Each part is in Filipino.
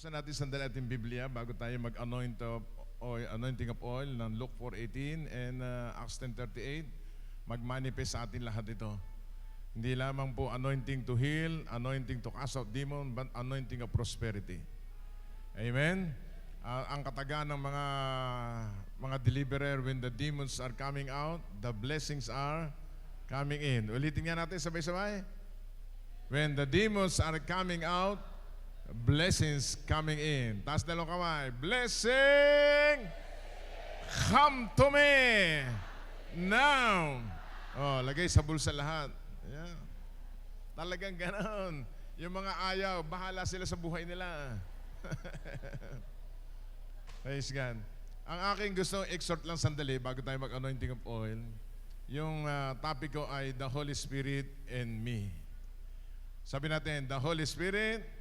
Buksan natin sandali ating Biblia bago tayo anointing of oil ng Luke 4:18 and Acts 10:38. Mag-manifest sa atin lahat ito. Hindi lamang po anointing to heal, anointing to cast out demon, but anointing of prosperity. Amen? Ang katagaan ng mga deliverer, when the demons are coming out, the blessings are coming in. Ulitin nga natin sabay-sabay. When the demons are coming out, blessings coming in. Taas dalawang kamay. Blessing come to me now. Oh, lagay sa bulsa lahat. Yeah. Talagang ganon. Yung mga ayaw, bahala sila sa buhay nila. Praise God. Ang aking gusto exhort lang sandali bago tayo mag-anointing of oil. Yung topic ko ay the Holy Spirit and me. Sabi natin, the Holy Spirit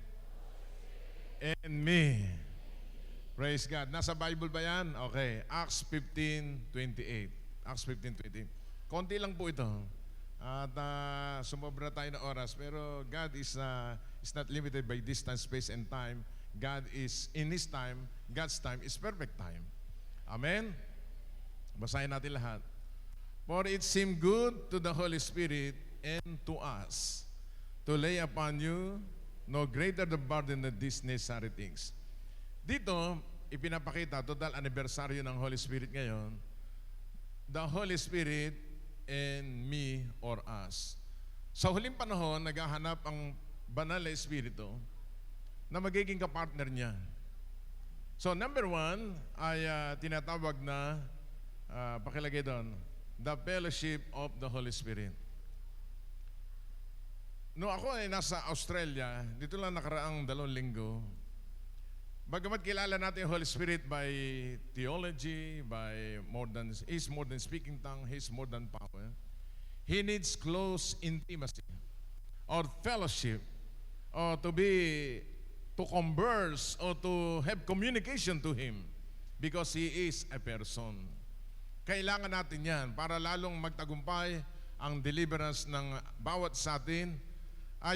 and me. Praise God. Nasa Bible ba yan? Okay. Acts 15:28. Acts 15:28. Konti lang po ito. At sumobra tayo ng oras. Pero God is not limited by distance, space, and time. God is in His time. God's time is perfect time. Amen? Basahin natin lahat. For it seemed good to the Holy Spirit and to us to lay upon you no greater the burden than these necessary things. Dito, ipinapakita, total anniversary ng Holy Spirit ngayon, the Holy Spirit and me or us. Sa huling panahon, naghahanap ang banal na Espiritu na magiging kapartner niya. So, number one ay tinatawag na, pakilagay doon, the fellowship of the Holy Spirit. No, ako ay nasa Australia, dito lang nakaraang 2 linggo. Bagamat kilala natin yung Holy Spirit by theology, by He's more than speaking tongue, He's more than power. He needs close intimacy or fellowship or to converse or to have communication to Him because He is a person. Kailangan natin yan para lalong magtagumpay ang deliverance ng bawat sa atin.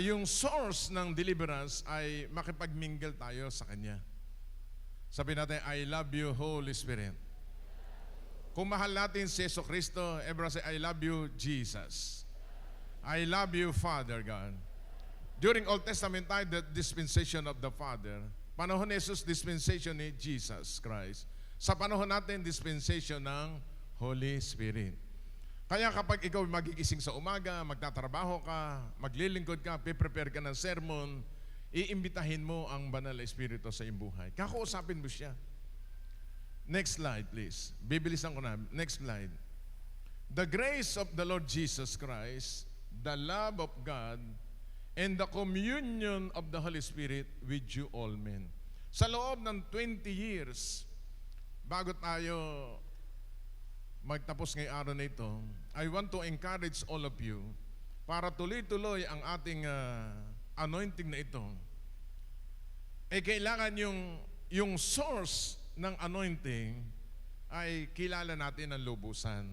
Yung source ng deliverance ay makipag-mingle tayo sa Kanya. Sabi natin, I love you, Holy Spirit. Kung mahal natin si Yesu Cristo, everyone say, I love you, Jesus. I love you, Father God. During Old Testament time, the dispensation of the Father. Panahon ni Jesus, dispensation ni Jesus Christ. Sa panahon natin, dispensation ng Holy Spirit. Kaya kapag ikaw magigising sa umaga, magtatrabaho ka, maglilingkod ka, prepare ka ng sermon, iimbitahin mo ang banal na Espiritu sa iyong buhay. Kakausapin mo siya. Next slide, please. Bibilisan ko na. Next slide. The grace of the Lord Jesus Christ, the love of God, and the communion of the Holy Spirit with you all men. Sa loob ng 20 years, bago tayo magtapos ngayong araw na ito, I want to encourage all of you para tuloy-tuloy ang ating anointing na ito. Kailangan yung source ng anointing ay kilala natin ang lubusan.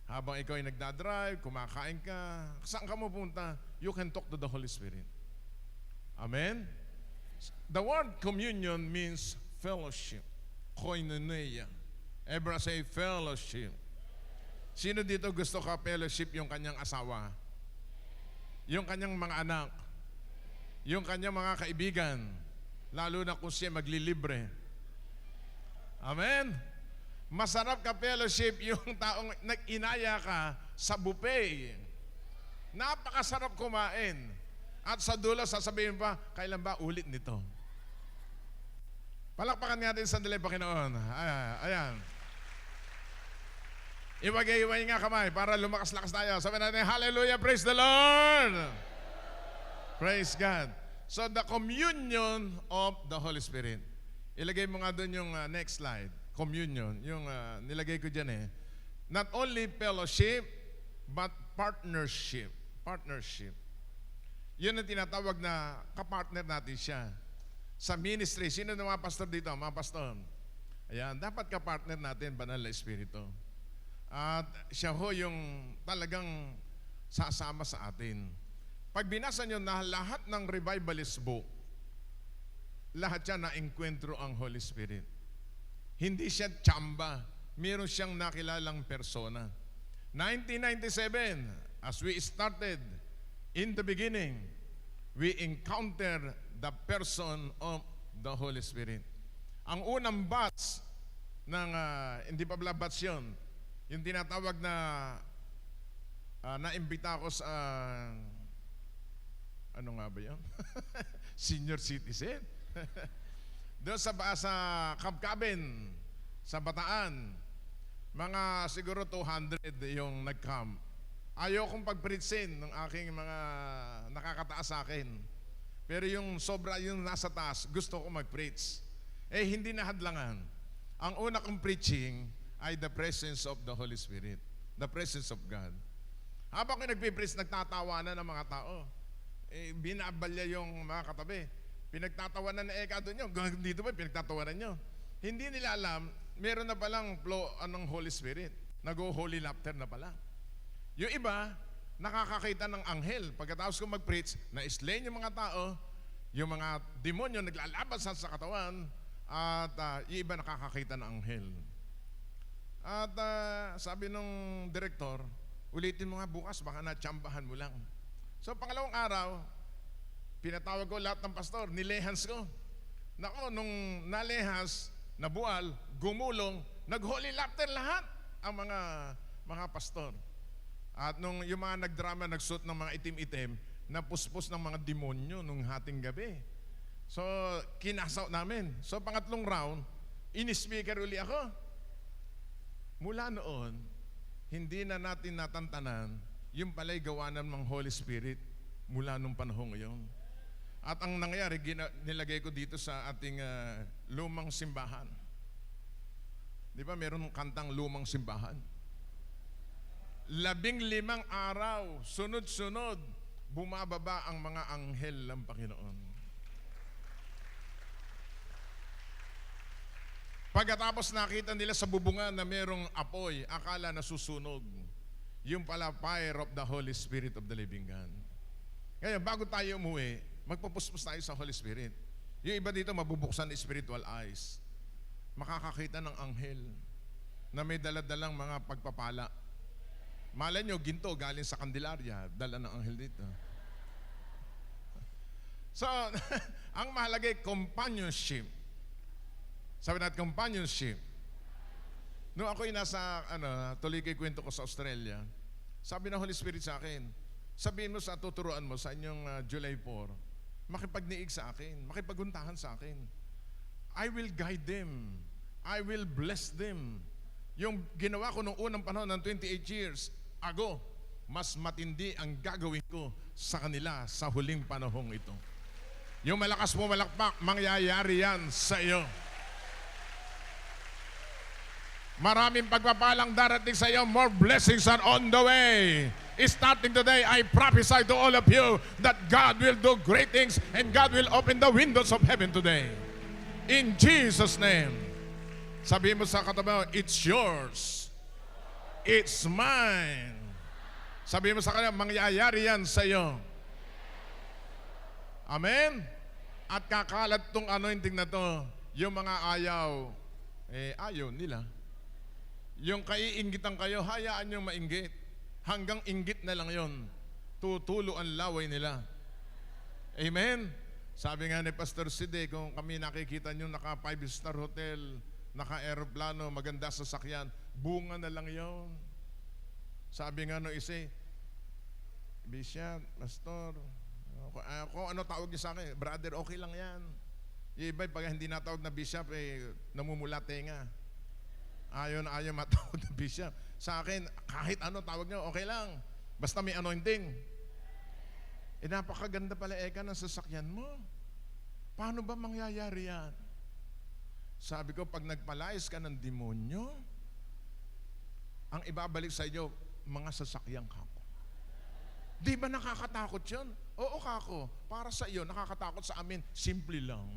Habang ikaw ay nagdadrive, kumakain ka, saan ka pupunta, you can talk to the Holy Spirit. Amen? The word communion means fellowship, koinonia. Everyone say fellowship. Sino dito gusto ka fellowship yung kanyang asawa? Yung kanyang mga anak? Yung kanyang mga kaibigan? Lalo na kung siya maglilibre. Amen? Masarap ka fellowship yung taong nag-inaya ka sa buffet. Napakasarap kumain. At sa dulo sasabihin pa, kailan ba ulit nito? Palakpakan natin sandali, Panginoon. Ayan. Iwagay-iway nga kamay para lumakas-lakas tayo. Sabi natin, hallelujah, praise the Lord. Praise God. So the communion of the Holy Spirit. Ilagay mo nga doon yung next slide. Communion. Yung nilagay ko dyan Not only fellowship, but partnership. Partnership. Yun ang tinatawag na kapartner natin siya. Sa ministry, sino na mga pastor dito? Mga pastor. Ayan, dapat kapartner natin, banal na Espiritu. At siya ho yung talagang sasama sa atin. Pag binasa nyo na lahat ng revivalist book, lahat yan na-enkwentro ang Holy Spirit. Hindi siya tsamba. Meron siyang nakilalang persona. 1997, as we started, in the beginning, we encounter the person of the Holy Spirit. Ang unang batch ng, hindi pa pala batch yun, yung tinatawag na naimbita ako sa, ano nga ba yun? Senior citizen. Doon sa Camp Cabin, sa Bataan, mga siguro 200 yung nag-camp. Ayaw kong pag-preachin ng aking mga nakakataas sa akin. Pero yung sobra, yung nasa taas, gusto ko mag-preach. Eh, hindi na hadlangan. Ang una kong preaching ay the presence of the Holy Spirit. The presence of God. Habang ko nagpipreach, nagtatawanan ng mga tao. Eh, binabalya yung mga katabi. Pinagtatawanan na doon nyo. Dito ba, pinagtatawanan nyo. Hindi nila alam, meron na palang flow ng Holy Spirit. Nag-holy laughter na pala. Yung iba, nakakakita ng anghel. Pagkatapos ko mag-preach, na-slain yung mga tao, yung mga demonyo naglalaban sa katawan, at yung iba nakakakita ng anghel. At sabi nung direktor, ulitin mo nga bukas, baka natsambahan mo lang. So pangalawang araw, pinatawag ko lahat ng pastor, nilehans ko. Nako, nung nalehas, nabual, gumulong, nag-holy laughter lahat ang mga pastor. At nung yung mga nagdrama, nagsuot ng mga itim-itim, napuspos ng mga demonyo nung hating gabi. So, kinasaw namin. So, pangatlong round, in-speaker uli ako. Mula noon, hindi na natin natantanan yung pala'y gawanan ng Holy Spirit mula nung panahon ngayon. At ang nangyari, nilagay ko dito sa ating lumang simbahan. Di ba meron kantang lumang simbahan? 15 araw, sunod-sunod, bumababa ang mga anghel ng Panginoon. Pagkatapos nakita nila sa bubungan na merong apoy, akala na susunog. Yung pala fire of the Holy Spirit of the living God. Ngayon, bago tayo umuwi, magpupuspos tayo sa Holy Spirit. Yung iba dito mabubuksan ng spiritual eyes. Makakakita ng anghel na may daladalang mga pagpapala. Malay nyo, ginto galing sa Candelaria, dala ng anghel dito. So, ang mahalaga ay companionship. Sabi natin, companionship. Noong ako'y nasa, tuloy kay kwento ko sa Australia, sabi ng Holy Spirit sa akin, sabihin mo sa tuturuan mo sa inyong July 4, makipagniig sa akin, makipaguntahan sa akin. I will guide them. I will bless them. Yung ginawa ko noong unang panahon ng 28 years ago, mas matindi ang gagawin ko sa kanila sa huling panahong ito. Yung malakas mo malakpak, mangyayari yan sa iyo. Maraming pagpapalang darating sa iyo. More blessings are on the way. Starting today, I prophesy to all of you that God will do great things and God will open the windows of heaven today. In Jesus' name. Sabihin mo sa katabi mo, it's yours. It's mine. Sabihin mo sa kanya, mangyayari yan sa iyo. Amen? At kakalat tong anointing na to, yung mga ayaw, ayaw nila. Yung kaiinggitan kayo, hayaan nyo mainggit. Hanggang inggit na lang yon. Tutulo ang laway nila. Amen? Sabi nga ni Pastor Side, kung kami nakikita nyo naka 5-star hotel, naka aeroplano, maganda sasakyan, bunga na lang yon. Sabi nga no isa, Bishop, Pastor, kung ano tawag niya sa akin, brother, okay lang yan. Yung iba, pag hindi natawag na Bishop, namumula tenga. Ayaw matawag na Bishop. Sa akin, kahit ano tawag niyo, okay lang. Basta may anointing. Napakaganda pala ng sasakyan mo. Paano ba mangyayari yan? Sabi ko, pag nagpalayas ka ng demonyo, ang ibabalik sa iyo, mga sasakyang kako. Di ba nakakatakot yun? Oo, kako. Para sa iyo, nakakatakot sa amin, simple lang.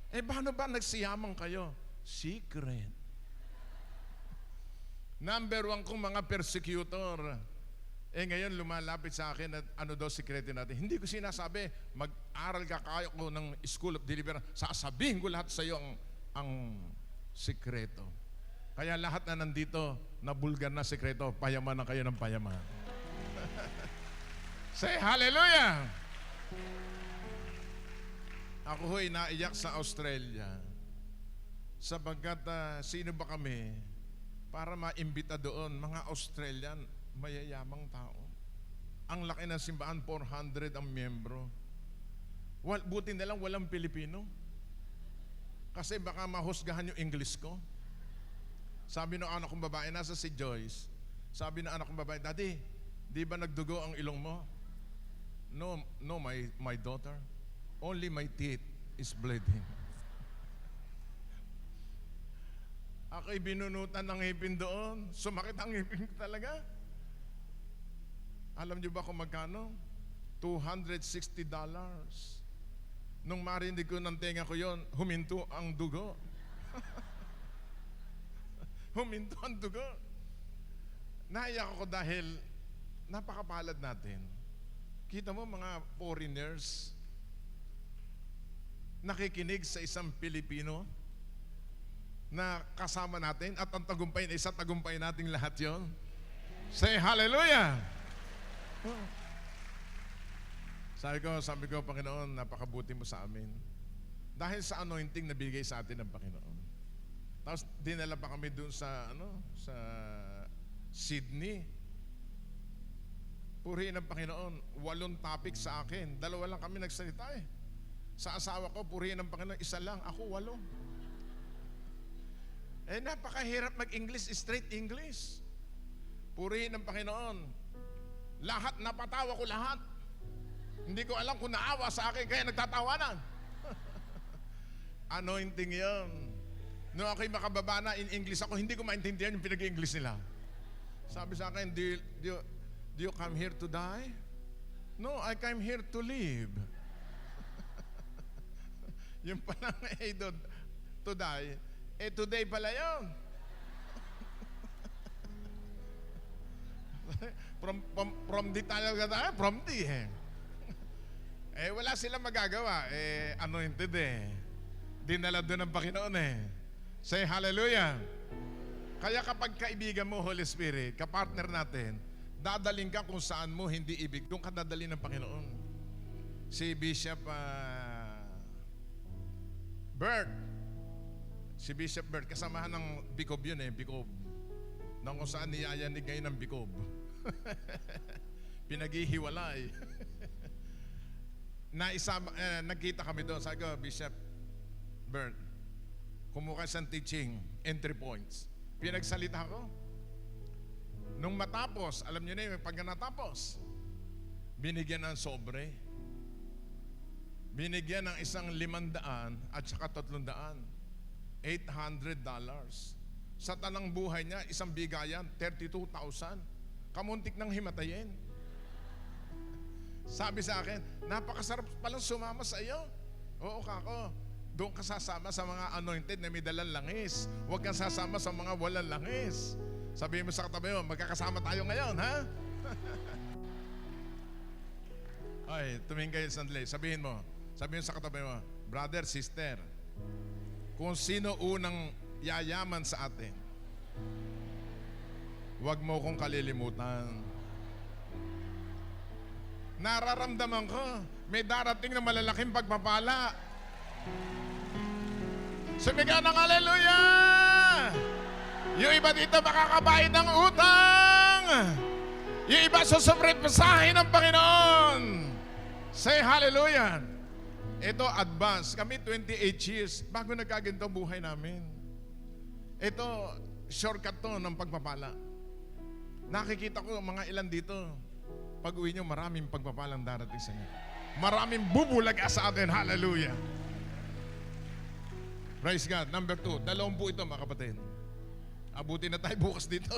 Paano ba nagsiyamang kayo? Secret. Number 1 kong mga persecutor, Ngayon lumalapit sa akin at ano daw sikreto natin. Hindi ko sinasabi, mag-aral ka kayo ko ng School of Deliverance. Sasabihin ko lahat sa iyo ang sikreto. Kaya lahat na nandito, nabulgar na sikreto, payaman na kayo ng payaman. Say hallelujah! Ako ho'y naiyak sa Australia. Sapagkat sino ba kami para maimbita doon, mga Australian, mayayamang tao. Ang laki ng simbahan, 400 ang miyembro. Buti na lang walang Pilipino. Kasi baka mahusgahan yung English ko. Sabi ng anak kong babae, nasa si Joyce. Sabi ng anak kong babae, Daddy, di ba nagdugo ang ilong mo? No, my daughter. Only my teeth is bleeding. Ako'y binunutan ng ngipin doon. Sumakit ang ngipin ko talaga. Alam niyo ba kung magkano? $260. Nung marinig ko ng tenga ko yon, huminto ang dugo. Huminto ang dugo. Naiyak ako dahil napakapalad natin. Kita mo mga foreigners nakikinig sa isang Pilipino na kasama natin at ang tagumpay na isa, tagumpay nating lahat yon. Say hallelujah! Sabi ko, Panginoon, napakabuti mo sa amin. Dahil sa anointing na bigay sa atin ng Panginoon. Tapos dinala pa kami dun sa Sydney. Purihin ng Panginoon, 8 topic sa akin. 2 lang kami nagsalita eh. Sa asawa ko, purihin ng Panginoon, 1 lang. Ako 8. Napakahirap mag-English, straight English. Purihin ng Panginoon. Lahat, napatawa ko lahat. Hindi ko alam kung naawa sa akin, kaya nagtatawanan. Anointing yun. Nung ako'y makababa na in English ako, hindi ko maintindihan yung pinag-English nila. Sabi sa akin, do you come here to die? No, I came here to live. Yung palang to die, today pala yun. From di tayo from di wala silang magagawa. Anointed dinala doon ng Panginoon Say hallelujah. Kaya kapag kaibigan mo, Holy Spirit, kapartner natin, dadaling ka kung saan mo hindi ibig, doon ka dadalhin ng Panginoon. Si Bishop Bert, kasamahan ng Bikob yun Bikob. Nang kung saan niyayanig ngayon ng Bikob. Pinaghihiwalay. Nagkita kami doon. Sabi ko, Bishop Bert, kumuha siyang teaching, entry points. Pinagsalita ko. Nung matapos, alam niyo na yung pagka natapos, binigyan ng sobre. Binigyan ng isang 500 at saka 300. $800. Sa tanang buhay niya, isang bigayan, 32,000. Kamuntik nang himatayin. Sabi sa akin, napakasarap palang sumama sa iyo. Oo, kako. Doon ka sasama sa mga anointed na may dalang langis. Huwag kang sasama sa mga walang langis. Sabihin mo sa katabi mo, magkakasama tayo ngayon, ha? Ay, tumingin kayo sandali. Sabihin mo sa katabi mo, brother, sister, kung sino unang yayaman sa atin, huwag mo kong kalilimutan. Nararamdaman ko, may darating na malalaking pagpapala. Sumigaw ng hallelujah! Yung iba dito makakabayad ng utang. Yung iba susuprepasahin ng Panginoon. Say hallelujah! Ito advance. Kami 28 years bago nagkaganto buhay namin. Ito, shortcut to ng pagpapala. Nakikita ko mga ilan dito, pag uwi nyo, maraming pagpapalang darating sa inyo. Maraming bubulaga sa atin. Hallelujah! Praise God. Number 2, 20 ito mga kapatid. Abutin na tayo bukas dito.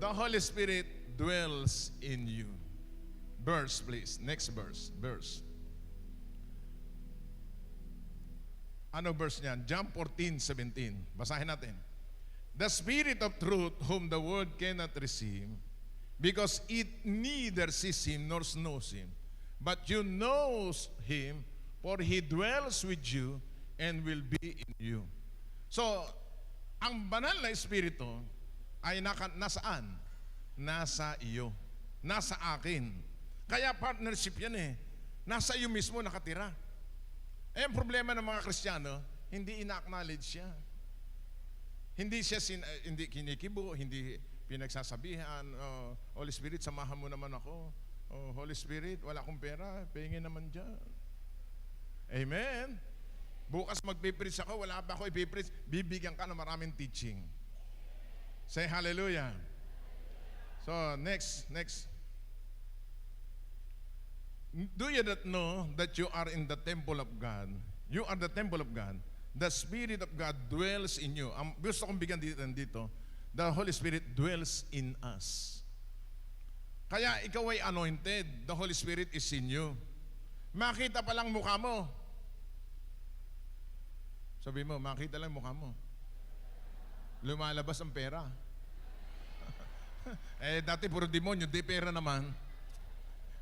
The Holy Spirit dwells in you. Verse please. Next verse. Ano verse niyan? John 14:17. Basahin natin. The Spirit of truth whom the world cannot receive, because it neither sees him nor knows him. But you knows him, for he dwells with you and will be in you. So, ang banal na Espiritu ay nasaan? Nasa iyo. Nasa akin. Kaya partnership yan eh. Nasa iyo mismo nakatira. Eh, ang problema ng mga Kristiyano, hindi ina-acknowledge siya. Hindi siya hindi kinikibo, hindi pinagsasabihan, oh, Holy Spirit, samahan mo naman ako. Oh, Holy Spirit, wala akong pera, pahingin naman dyan. Amen. Bukas magpipreach ako, wala pa ako ipipreach, bibigyan ka ng maraming teaching. Say hallelujah. So, next. Do you not know that you are in the temple of God? You are the temple of God. The Spirit of God dwells in you. Gusto kong bigyan dito, the Holy Spirit dwells in us. Kaya ikaw ay anointed. The Holy Spirit is in you. Makita pa lang mukha mo. Sabi mo, makita lang mukha mo. Lumalabas ang pera. Eh, dati puro demonyo, di pera naman.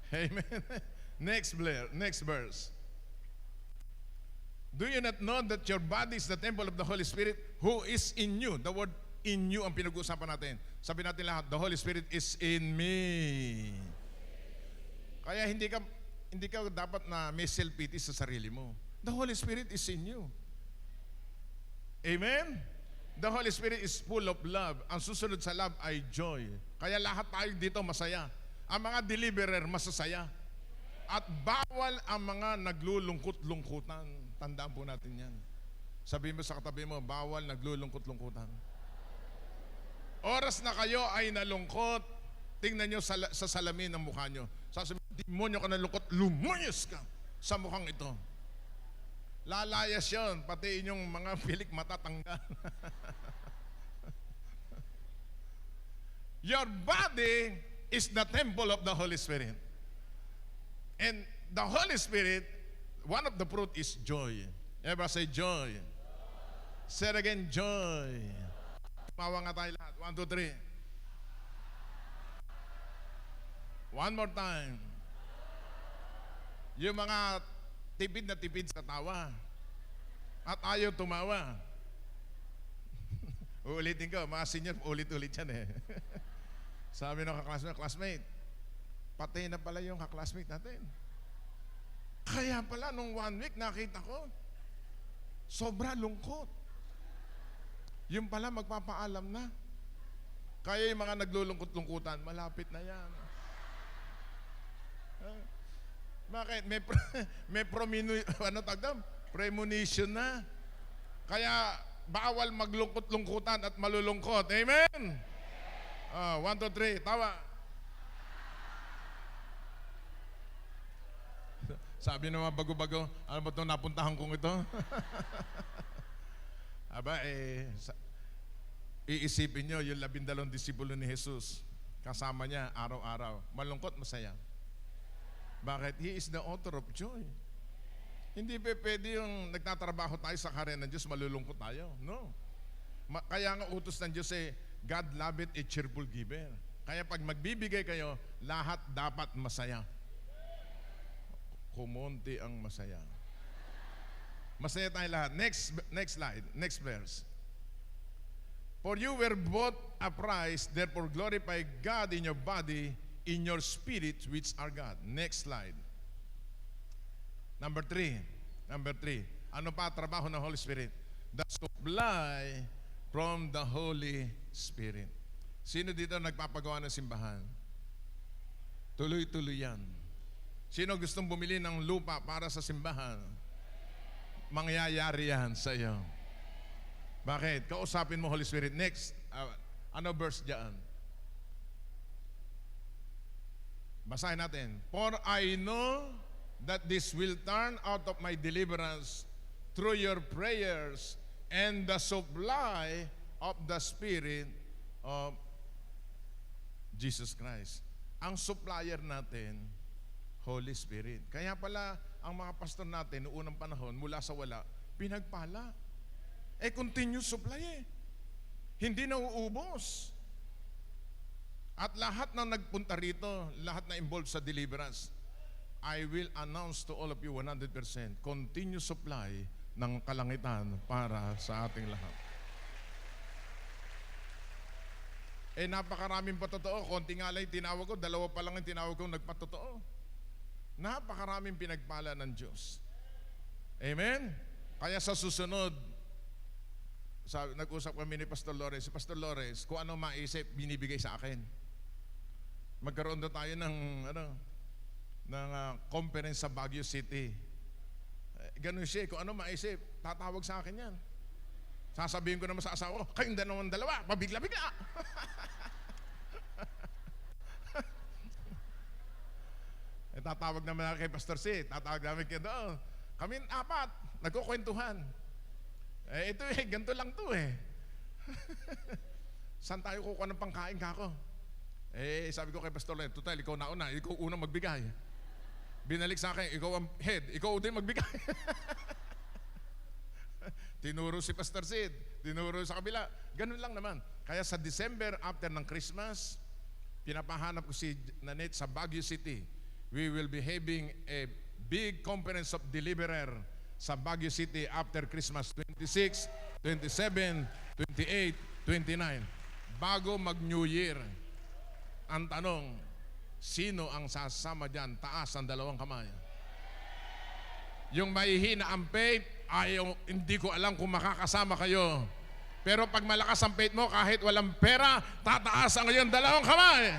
Amen. Next verse. Do you not know that your body is the temple of the Holy Spirit who is in you? The word in you ang pinag-uusapan natin. Sabi natin lahat, the Holy Spirit is in me. Kaya hindi ka dapat na may self-pity sa sarili mo. The Holy Spirit is in you. Amen? The Holy Spirit is full of love. Ang susunod sa love ay joy. Kaya lahat tayo dito masaya. Ang mga deliverer masasaya. At bawal ang mga naglulungkot-lungkutan. Tandaan po natin yan. Sabihin mo sa katabi mo, bawal naglulungkot-lungkutan. Oras na kayo ay nalungkot, tingnan nyo sa salamin ng mukha nyo. Sasabihin, demonyo ka nalungkot, lumayas ka sa mukhang ito. Lalayas yun, pati inyong mga pilik matatanggal. Your body is the temple of the Holy Spirit. And the Holy Spirit, one of the fruit is joy. Everybody say joy. Say it again, joy. Tumawa nga tayo lahat. 1, 2, 3. One more time. Yung mga tipid na tipid sa tawa at ayaw tumawa. Uulitin ko, mga senior, ulit-ulit yan eh. Sabi ng classmate, patay na pala yung kaklasmate natin. Kaya pala nung 1 week nakita ko, sobra lungkot. Yung pala magpapaalam na. Kaya yung mga naglulungkot-lungkutan, malapit na yan. Bakit? May premonition na. Kaya bawal maglungkot-lungkutan at malulungkot. Amen? 1, 2, 3, tawa. Sabi ng mga bago-bago, ano ba itong napuntahan kong ito? Aba, iisipin nyo yung 12 disipulo ni Jesus. Kasama niya araw-araw. Malungkot, masaya. Bakit? He is the author of joy. Hindi pwede yung nagtatrabaho tayo sa karya ng Diyos, malulungkot tayo. No. Kaya nga utos ng Diyos God loveth a cheerful giver. Kaya pag magbibigay kayo, lahat dapat masaya. Kumonti ang masaya. Masaya tayo lahat. Next slide. Next verse. For you were bought a price, therefore glorify God in your body, in your spirit, which are God. Next slide. Number 3. Ano pa trabaho ng Holy Spirit? The supply from the Holy Spirit. Sino dito nagpapagawa ng simbahan? Tuloy-tuloy yan. Sino gustong bumili ng lupa para sa simbahan? Mangyayari yan sa iyo. Bakit? Kausapin mo Holy Spirit. Next. Ano verse dyan? Basahin natin. For I know that this will turn out of my deliverance through your prayers and the supply of the Spirit of Jesus Christ. Ang supplier natin, Holy Spirit. Kaya pala, ang mga pastor natin noong unang panahon, mula sa wala, pinagpala. Continuous supply Hindi nauubos. At lahat na nagpunta rito, lahat na involved sa deliverance, I will announce to all of you 100% continuous supply ng kalangitan para sa ating lahat. Napakaraming patotoo. Konti nga lang yung tinawag ko, 2 pa lang yung tinawag ko nagpatotoo. Napakaraming pinagpala ng Diyos. Amen? Kaya sa susunod, nag-usap kami ni Pastor Lores. Si Pastor Lores, kung ano maisip, binibigay sa akin. Magkaroon na tayo ng conference sa Baguio City. Ganun siya, kung ano maisip, tatawag sa akin yan. Sasabihin ko naman sa asawa ko, kayong dalawa, pabigla-bigla. Tatawag naman kay Pastor C, tatawag namin kayo doon. Kami 4, nagkukwentuhan. Ito ganito lang to Saan tayo kukuha ng pangkain kako? Sabi ko kay Pastor Len, total, ikaw nauna, ikaw unang magbigay. Binalik sa akin, ikaw ang head, ikaw din magbigay. Tinuro si Pastor Sid, tinuro sa kabila. Ganun lang naman. Kaya sa December, after ng Christmas, pinapahanap ko si Nanette sa Baguio City. We will be having a big conference of deliverer sa Baguio City after Christmas 26, 27, 28, 29. Bago mag-New Year. Ang tanong, sino ang sasama dyan? Taas ang 2 kamay. Yung mahihina ang faith, hindi ko alam kung makakasama kayo. Pero pag malakas ang faith mo, kahit walang pera, tataas ang iyong 2 kamay.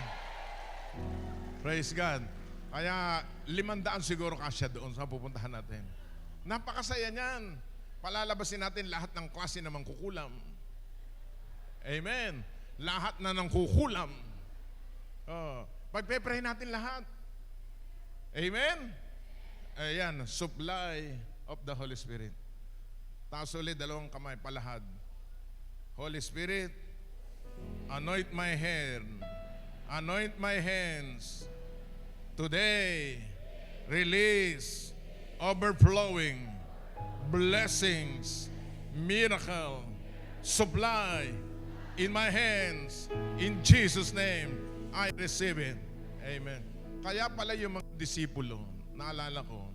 Praise God. Kaya 500 siguro kasya doon sa pupuntahan natin. Napakasaya niyan. Palalabasin natin lahat ng klase na mangkukulam. Amen. Lahat na ng kukulam. Pagpe-pray natin lahat. Amen. Ayan, supply of the Holy Spirit. Taas ulit 2 kamay, palahad. Holy Spirit, anoint my hair, anoint my hands. Today, release overflowing blessings, miracle, supply in my hands. In Jesus' name, I receive it. Amen. Kaya pala yung mga disipulo, naalala ko,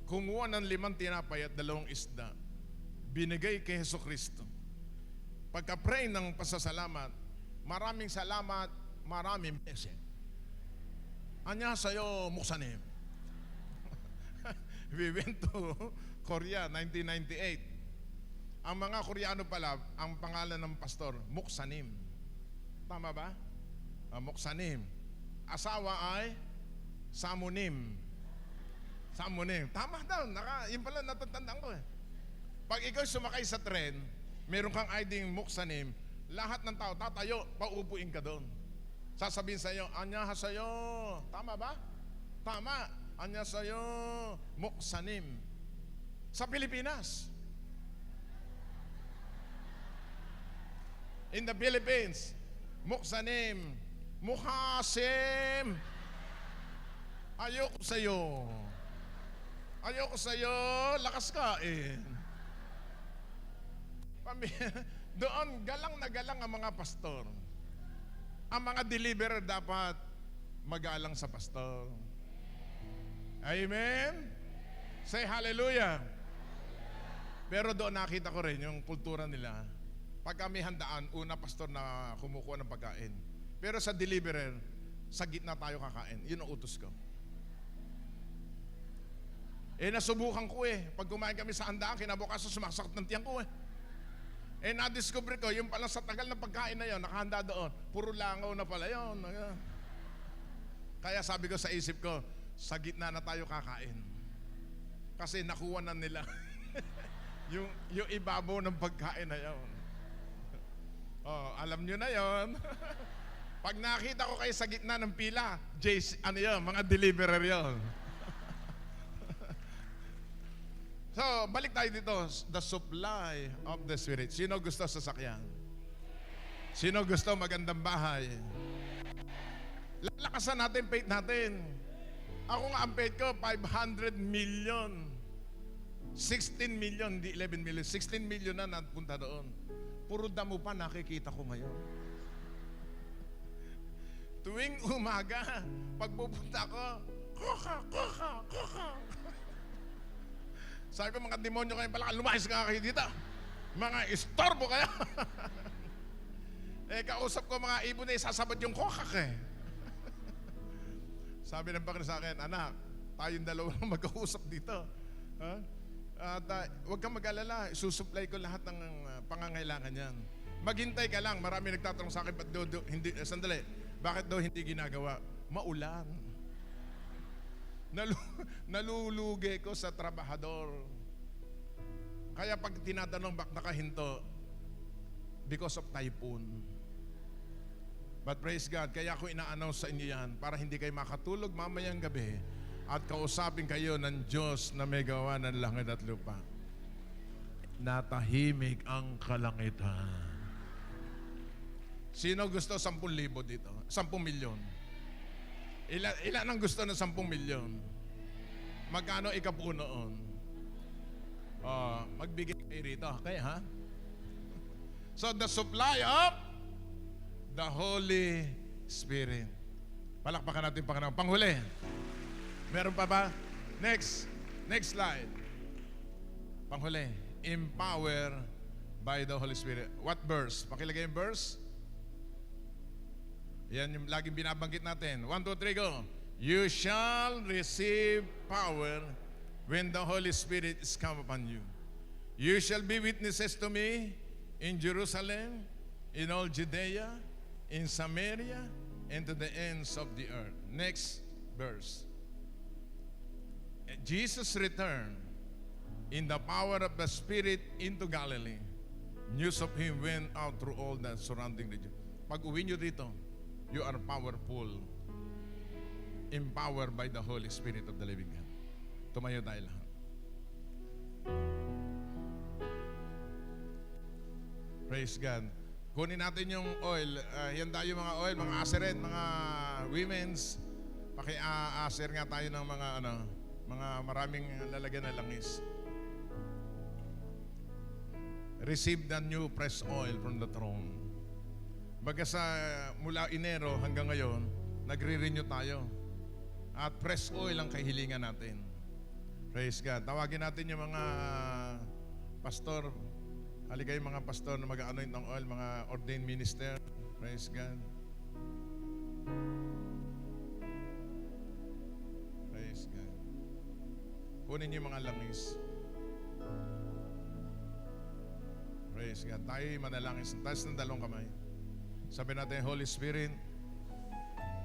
kumuha ng 5 tinapay at 2 isda, binigay kay Jesucristo. Pagka-pray ng pasasalamat, maraming salamat, maraming blessing. Anya sa'yo, muksanim. We went to Korea, 1998. Ang mga Koreano pala, ang pangalan ng pastor, Muksanim. Tama ba? Muksanim. Asawa ay Samunim. Samunim. Tama daw. Yun pala natatandaan ko Pag ikaw sumakay sa tren, meron kang ID Muksanim, lahat ng tao tatayo, paupuin ka doon. Sasabihin sa iyo, anya ha sa'yo. Tama ba? Tama. Anya sa'yo. Muksanim. Sa Pilipinas. In the Philippines, Muksanim. Mukhasim. Ayoko sa'yo. Ayoko sa'yo. Lakas kain. Doon, galang na galang ang mga pastor. Ang mga deliverer dapat magalang sa pastor. Amen? Say hallelujah. Pero doon nakita ko rin yung kultura nila. Pag kami handaan, una pastor na kumukuha ng pagkain. Pero sa deliverer, sa gitna tayo kakain. Yun ang utos ko. Nasubukan ko Pag kumain kami sa handaan, kinabukasan sumasakit ng tiyan ko na-discover ko, yung pala sa tagal na pagkain na yon, nakahanda doon, puro langaw na pala yon. Kaya sabi ko sa isip ko, sa gitna na tayo kakain. Kasi nakuha na nila yung ibabaw ng pagkain na yon. Alam nyo na yon. Pag nakita ko kayo sa gitna ng pila, mga deliverer yon. So, balik tayo dito. The supply of the Spirit. Sino gusto sasakyan? Sino gusto magandang bahay? Lalakasan natin faith natin. Ako nga ang faith ko, 500 million. 16 million, hindi 11 million. 16 million na napunta doon. Puro damo pa nakikita ko ngayon. Tuwing umaga, pagpupunta ko, kuka. Sabi ko, mga demonyo kayo pala, lumayas nga kayo dito. Mga istorbo kayo. Kausap ko mga ibon na isasabad yung kokak Sabi ng Panginoon sa akin, anak, tayong dalawa lang magkausap dito. At huwag kang mag-alala, isusupply ko lahat ng pangangailangan yan. Maghintay ka lang, marami nagtatanong sa akin, bakit daw hindi ginagawa? Maulan. Nalulugi ko sa trabahador. Kaya pag tinatanong bak nakahinto, because of typhoon. But praise God, kaya ako ina-announce sa inyo yan para hindi kayo makatulog mamayang gabi at kausapin kayo ng Diyos na may gawa ng langit at lupa. Natahimik ang kalangitan. Sino gusto 10,000 dito? 10 milyon. Ilan ang gusto ng 10 milyon? Magkano ikapu noon? Magbigay kayo rito. Okay, ha? So, the supply of the Holy Spirit. Palakpakan natin Panginoon. Panghuli. Meron pa ba? Next slide. Panghuli. Empower by the Holy Spirit. What verse? Pakilagay yung verse. Yan yung laging binabanggit natin. 1, 2, 3, go. You shall receive power when the Holy Spirit is come upon you. You shall be witnesses to me in Jerusalem, in all Judea, in Samaria, and to the ends of the earth. Next verse. Jesus returned in the power of the Spirit into Galilee. News of Him went out through all the surrounding region. Pag uwi nyo dito, you are powerful, empowered by the Holy Spirit of the living God. Tumayo tayo lahat. Praise God. Kunin natin yung oil. Yan tayo mga oil, mga aseret, mga women's. Paki-aser nga tayo ng mga mga maraming lalagyan na langis. Receive the new fresh oil from the throne. Baga sa mula Enero hanggang ngayon, nagre-renew tayo. At fresh oil ang kahilingan natin. Praise God. Tawagin natin yung mga pastor. Halika yung mga pastor na mag-anoint ng oil, mga ordained minister. Praise God. Praise God. Kunin niyo yung mga langis. Praise God. Tayo'y manalangin. Taas ng dalawang kamay. Sabi natin, Holy Spirit,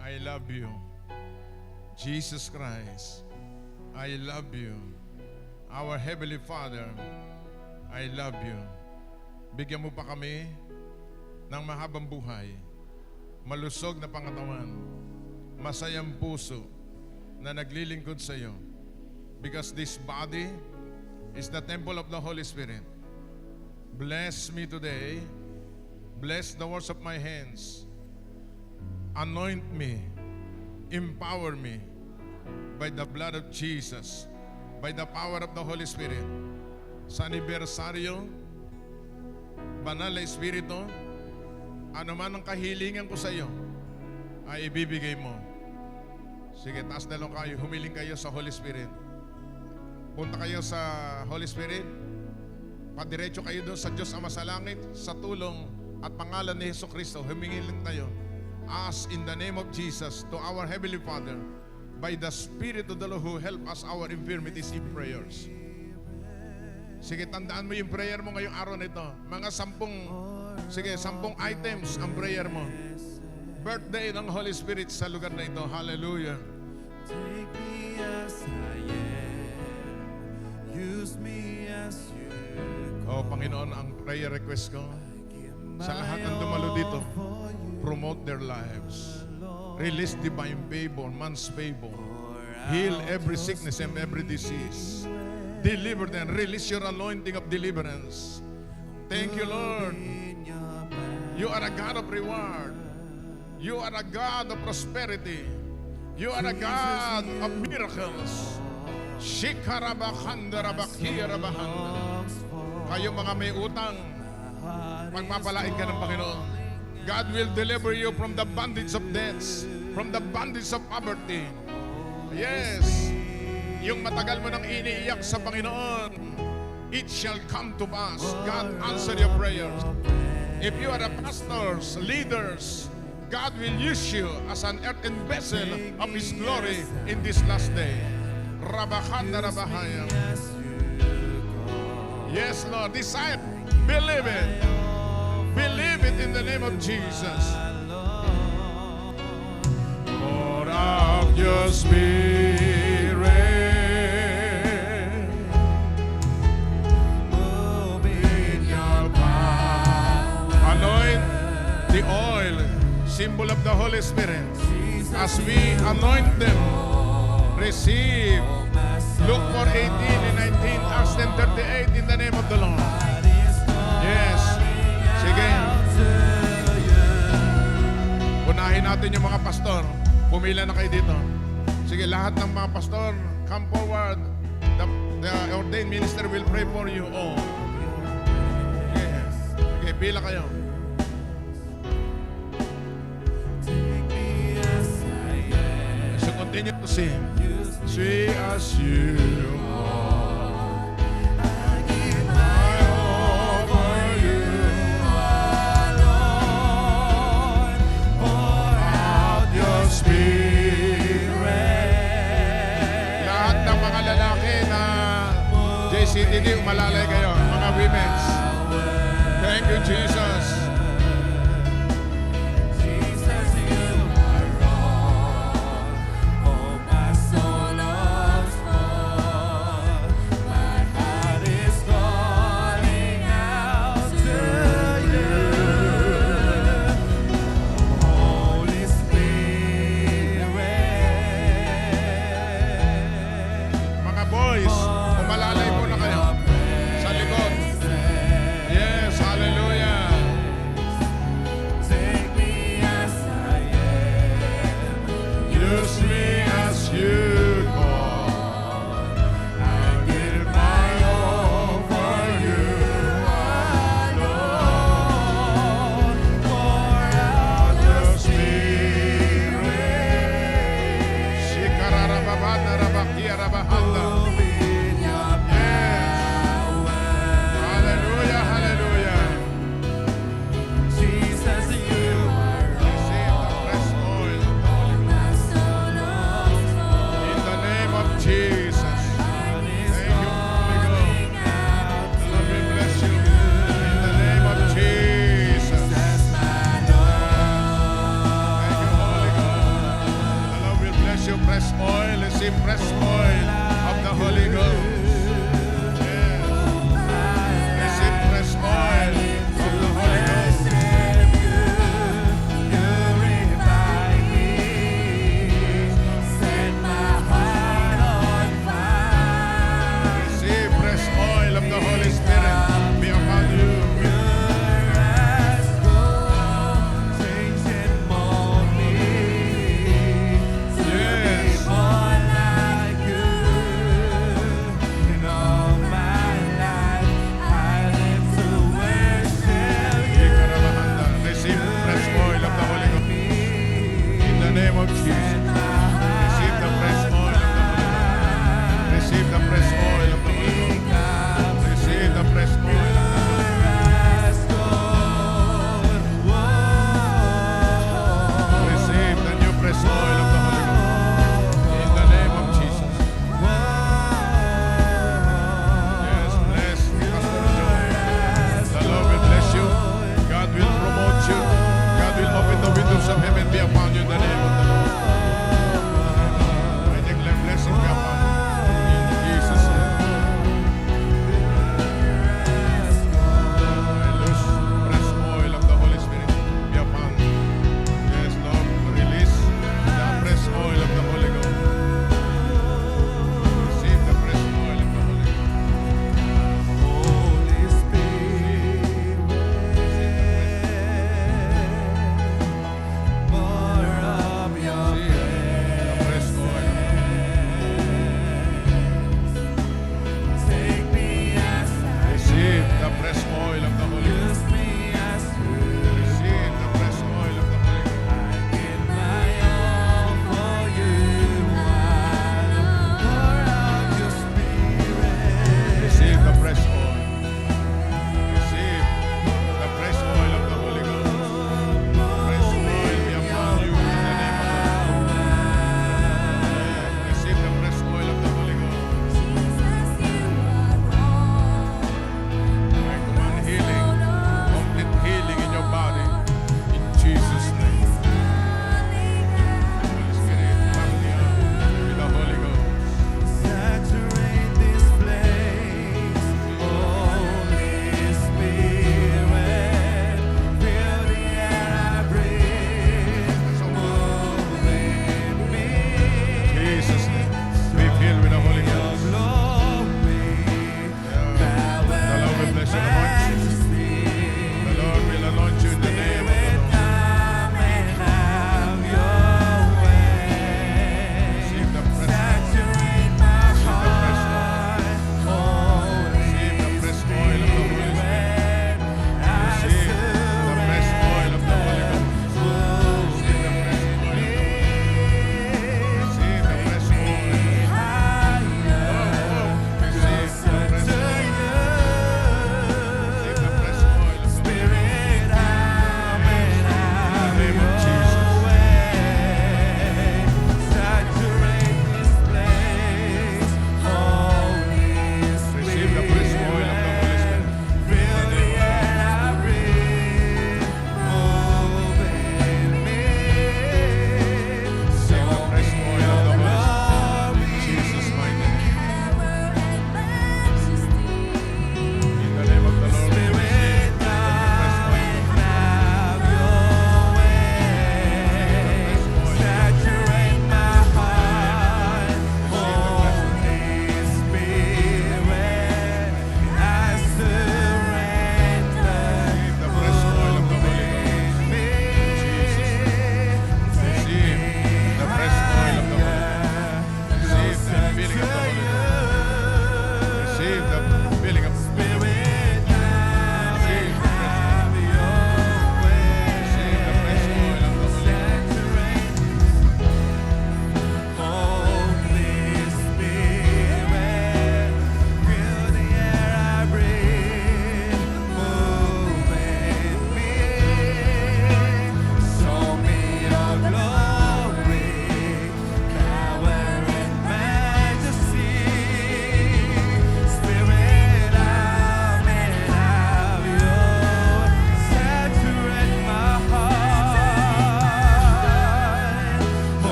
I love you. Jesus Christ, I love you. Our Heavenly Father, I love you. Bigyan mo pa kami ng mahabang buhay, malusog na pangatawan, masayang puso na naglilingkod sa iyo. Because this body is the temple of the Holy Spirit. Bless me today. Bless the works of my hands. Anoint me. Empower me by the blood of Jesus, by the power of the Holy Spirit. Sa anibersaryo, Banal na Espiritu, ano man ang kahilingan ko sa iyo, ay ibibigay mo. Sige, taas na lang kayo, humiling kayo sa Holy Spirit. Punta kayo sa Holy Spirit, padiretso kayo doon sa Diyos Ama sa langit, sa tulong at pangalan ni Jesucristo, humingi lang tayo. Ask in the name of Jesus to our Heavenly Father, by the Spirit of the Lord who help us our infirmities in prayers. Sige, tandaan mo yung prayer mo ngayong araw na ito. Mga 10 items ang prayer mo. Birthday ng Holy Spirit sa lugar na ito. Hallelujah. Take me as I am, use me as you Oh, Panginoon, ang prayer request ko sa lahat ng dumalo dito, promote their lives. Release divine favor, man's favor. Heal every sickness and every disease. Deliver them. Release your anointing of deliverance. Thank you, Lord. You are a God of reward. You are a God of prosperity. You are a God of miracles. Kayo mga may utang, pagpapalain ka ng Panginoon. God will deliver you from the bondage of death, from the bondage of poverty. Yes, yung matagal mo nang iniiyak sa Panginoon, it shall come to pass. God answer your prayers. If you are a pastors, leaders, God will use you as an earthen vessel of His glory in this last day. Rabahan na rabahaya. Yes, Lord, desire, believe it. Believe it in the name of Jesus. Pour out your Spirit. Move in your power. Anoint the oil, symbol of the Holy Spirit. As we anoint them, receive. Luke 4:18 and 19, Acts 10:38 in the name of the Lord. Yes. Sige. Unahin natin yung mga pastor. Pumila na kayo dito. Sige, lahat ng mga pastor, come forward. The ordained minister will pray for you all. Yes. Sige, pila kayo. So continue to sing. Sweet as you are. I give my all for you, Lord. Pour out your Spirit. Lahat ng mga lalaki na JCTD, umalalay kayo. Mga women's. Thank you, Jesus. Jesus, you are all. Oh, my soul loves more. My heart is calling out to you. Holy Spirit. Mga boys, umalalay muna kayo. Sa likod. Yes, hallelujah.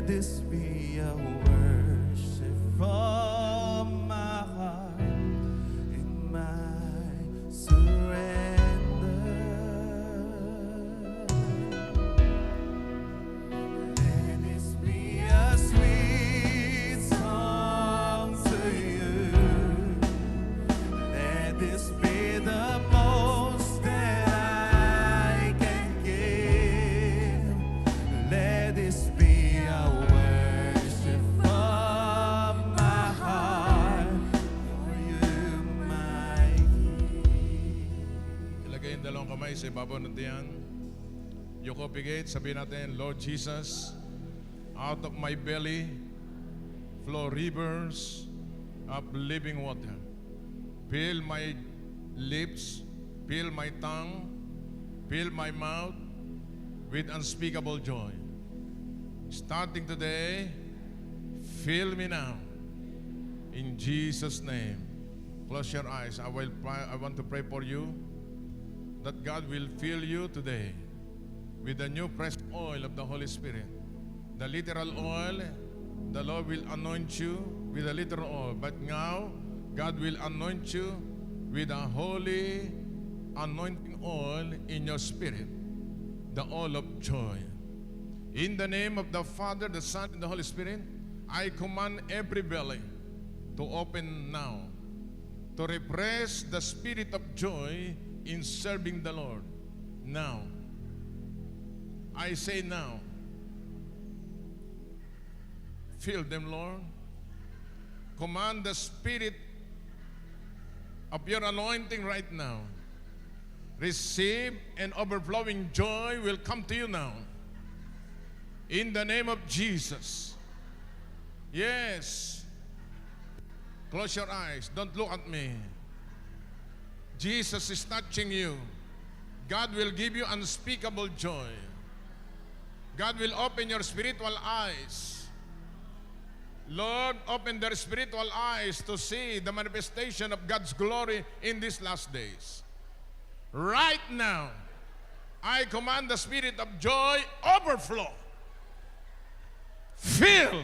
Let this be a worship from my heart in my surrender. Let this be a sweet song to you. Let this be the most that I can give. Let this be a worship from my heart for you, my King. Ilagay yung dalawang kamay sa ibabaw ng tiyan. Yung kopigate, sabihin natin, Lord Jesus, out of my belly flow rivers of living water. Fill my lips, fill my tongue, fill my mouth with unspeakable joy. Starting today, fill me now. In Jesus' name. Close your eyes. I want to pray for you that God will fill you today with the new fresh oil of the Holy Spirit. The literal oil, the Lord will anoint you with a literal oil. But now, God will anoint you with a holy anointing oil in your spirit, the oil of joy. In the name of the Father, the Son, and the Holy Spirit, I command every belly to open now, to repress the spirit of joy in serving the Lord. Now. I say now. Fill them, Lord. Command the spirit of your anointing right now. Receive and overflowing joy will come to you now. In the name of Jesus. Yes. Close your eyes. Don't look at me. Jesus is touching you. God will give you unspeakable joy. God will open your spiritual eyes. Lord, open their spiritual eyes to see the manifestation of God's glory in these last days. Right now, I command the spirit of joy overflow. Fill.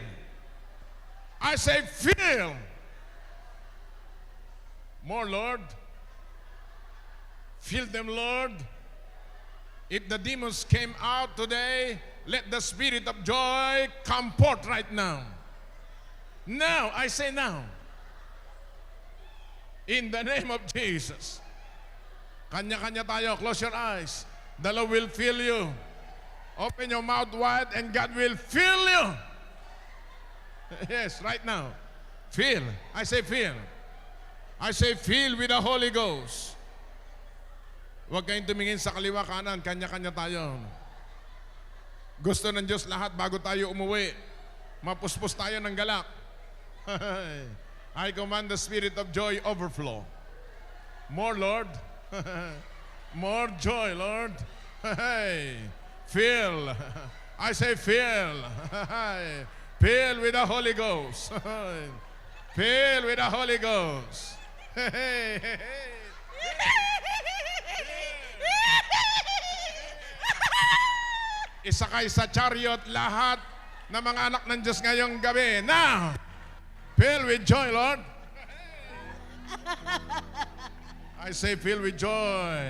I say fill. More, Lord. Fill them, Lord. If the demons came out today, let the spirit of joy come forth right now. Now, I say now. In the name of Jesus. Kanya-kanya tayo. Close your eyes. The Lord will fill you. Open your mouth wide and God will fill you. Yes, right now. Fill. I say fill. I say fill with the Holy Ghost. Huwag kayong tumingin sa kaliwa kanan. Kanya-kanya tayo. Gusto ng Diyos lahat bago tayo umuwi. Mapuspos tayo ng galak. I command the spirit of joy overflow. More, Lord. More joy, Lord. Fill. I say fill. Fill with the Holy Ghost. Fill with the Holy Ghost. Isakay sa chariot lahat ng mga anak ng Diyos ngayong gabi. Now, fill with joy, Lord. I say fill with joy.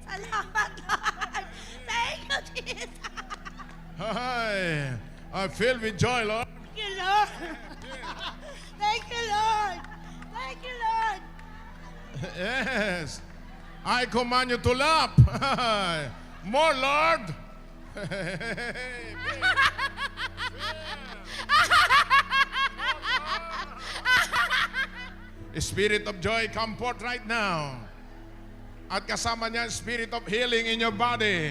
Salamat, Lord. Thank you, Jesus. Hi. I fill with joy, Lord. Thank you, Lord. Thank you, Lord. Thank you, Lord. Yes. I command you to laugh. More, Lord. Spirit of joy, come forth right now. At kasama niya, spirit of healing in your body.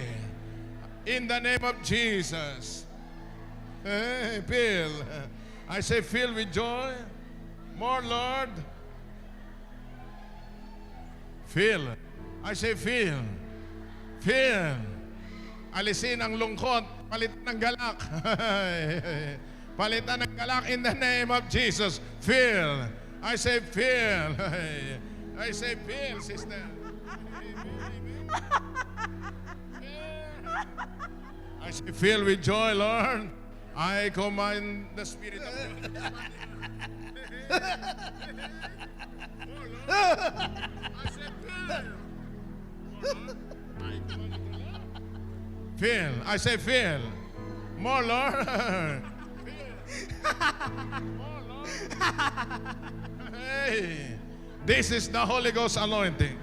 In the name of Jesus. Fill. I say fill with joy. More, Lord. Fill. I say fill. Fill. Alisin ang lungkot. Palitan ng galak. Palitan ng galak in the name of Jesus. Fill. I say fill. I say fill, sister. I say, filled with joy, Lord. I command the Spirit of God. Feel. I say feel. More, Lord. More, Lord. Hey, this is the Holy Ghost anointing.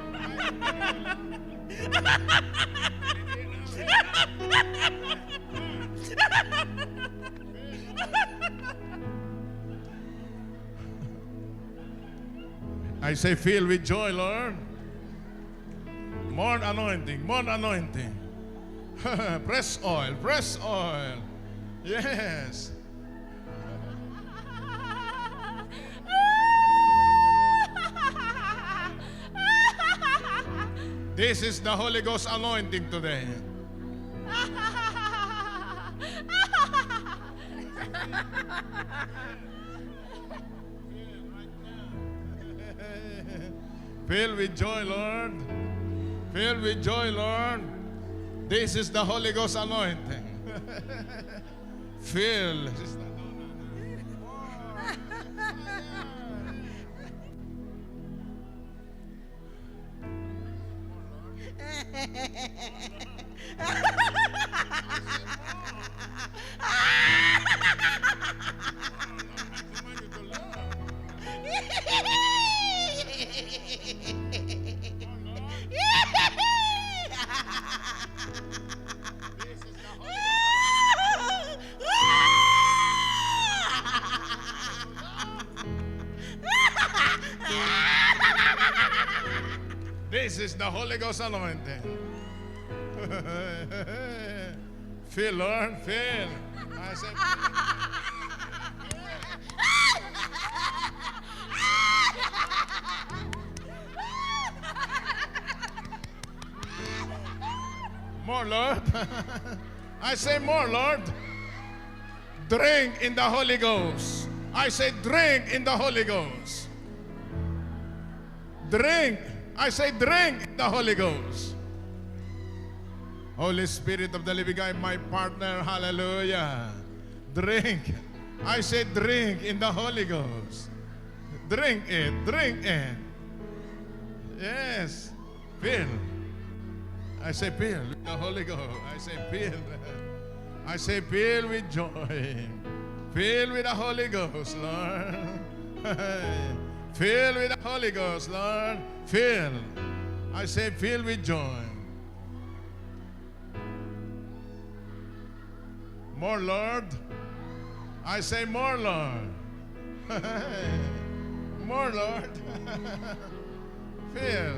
I say filled with joy, Lord. More anointing, more anointing. Press oil, press oil. Yes. This is the Holy Ghost anointing today. Filled with joy, Lord. Filled with joy, Lord. This is the Holy Ghost anointing. Fill. This is the Holy Ghost anointing. Feel, Lord, feel. I said, more, Lord. I say more, Lord. Drink in the Holy Ghost. I say drink in the Holy Ghost. Drink. I say drink in the Holy Ghost. Holy Spirit of the living God, my partner, hallelujah. Drink. I say drink in the Holy Ghost. Drink it, drink it. Yes. Fill. I say fill with the Holy Ghost. I say fill. I say fill with joy. Fill with the Holy Ghost, Lord. Fill with the Holy Ghost, Lord. Fill. I say fill with joy. More, Lord. I say more, Lord. More, Lord. Fill.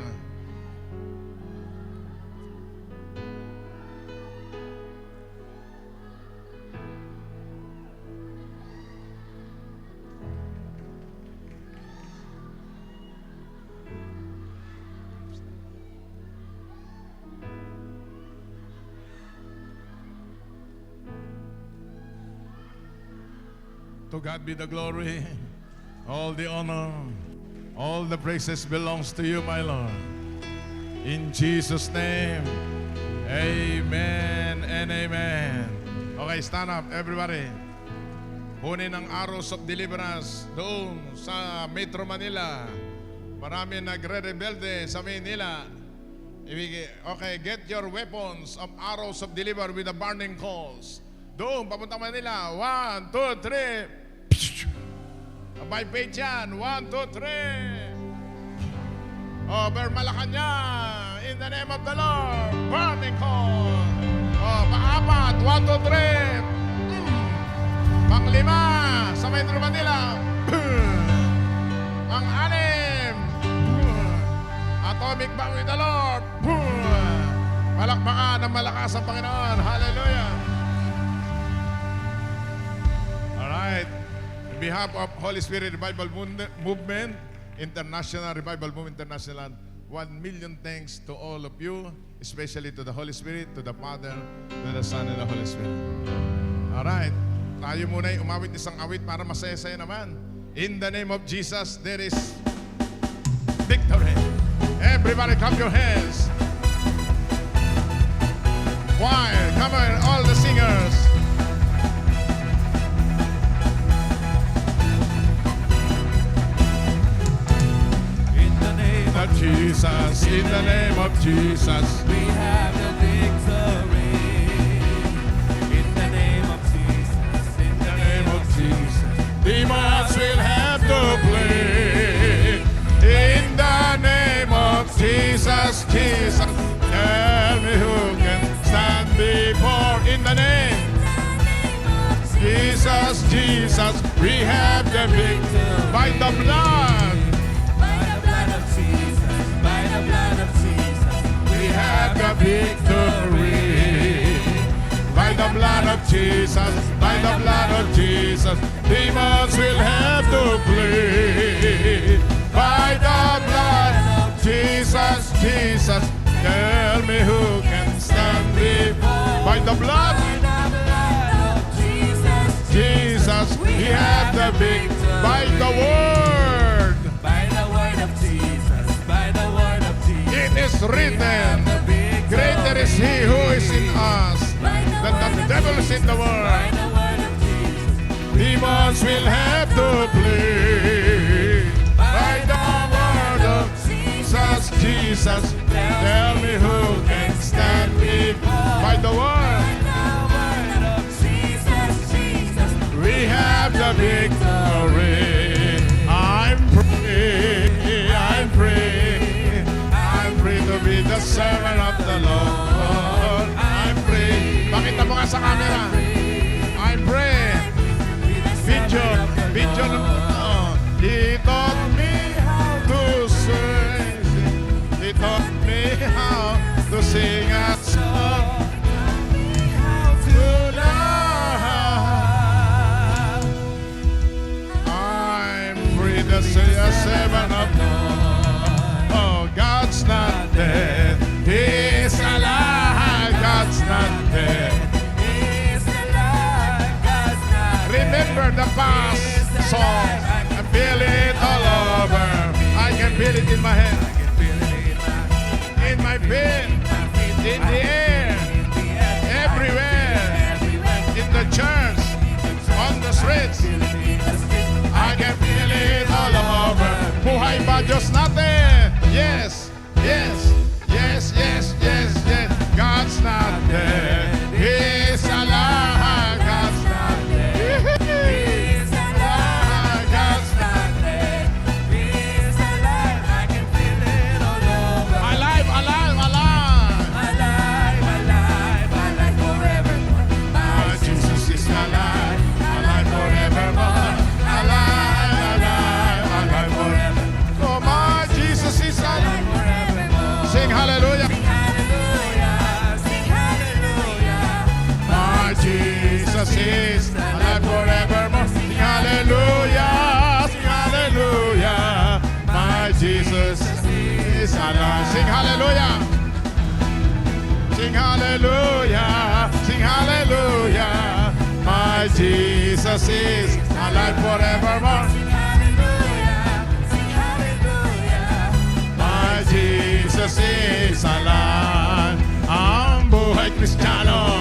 To God be the glory, all the honor, all the praises belongs to you, my Lord. In Jesus' name, amen and amen. Okay, stand up, everybody. Kunin ang arrows of deliverance doon sa Metro Manila. Marami nagre-rebelde sa Manila. Okay, get your weapons of arrows of deliverance with the burning coals. Doon, papunta Manila. 1, 2, 3. By page yan. 1, 2, 3. Over Malacanang. In the name of the Lord. Burning call. Pang-4. 1, 2, 3. Pang-5. Sa Metro Manila. Pang-6. Atomic bomb with the Lord. Palakpakan ng malakas ang Panginoon. Hallelujah. Alright. On behalf of Holy Spirit Revival Movement, International Revival Movement International, 1 million thanks to all of you, especially to the Holy Spirit, to the Father, to the Son, and the Holy Spirit. Alright. Tayo muna ay umawit isang awit para masaya-saya naman. In the name of Jesus, there is victory. Everybody clap your hands. Choir, come on, all the singers. In the name of Jesus. We have the victory. In the name of Jesus. In the name of Jesus. Demons will have to flee. In the name of Jesus, Jesus. Tell me who can stand before. In the name Jesus, Jesus, we have the victory by the blood. By the blood of Jesus. By the blood of Jesus. We have the victory by the blood of Jesus. By the blood of Jesus, demons will have to flee. By the blood of Jesus, Jesus, tell me who can stand before. By the blood. Jesus, we have the victory by the word. By the word of Jesus. By the word of Jesus. It is written, greater is he who is in us than the devil is in the By world. the word of Jesus. Demons will have to flee. By the word of Jesus, Jesus, tell me who can stand before. By the word. We have the victory. I'm free, I'm free, I'm free to be the servant of the Lord. I'm free. Pakita mo nga sa camera. I'm free. Video ng He taught me how to sing. He taught me how to sing a song. Say a servant of God. Oh, God's not dead. He's alive. God's not dead. He's alive. God's not Remember the past song. I feel it all over. I can feel it in my head. I can feel it In my bed. In the air. Everywhere. In the church. On the streets. I can feel it all over. Buhay ba Diyos natin? Yes, yes, yes, yes, yes, yes. God's not dead. He's alive. God's not dead. He's alive. God's not dead. He's alive. I can feel it all over. alive, alive, alive. Alive, alive, alive forevermore. My Jesus is alive, alive forevermore. Alive, alive, alive forever. Oh, my Jesus is alive. Sing hallelujah. Sing hallelujah. Sing hallelujah. My Jesus is alive forevermore. Sing hallelujah. Sing hallelujah. My Jesus is alive. Sing hallelujah. Sing hallelujah. Sing hallelujah. My Jesus is alive forevermore. Sing hallelujah. Sing hallelujah. My Jesus is alive. Ang buhay Kristiyano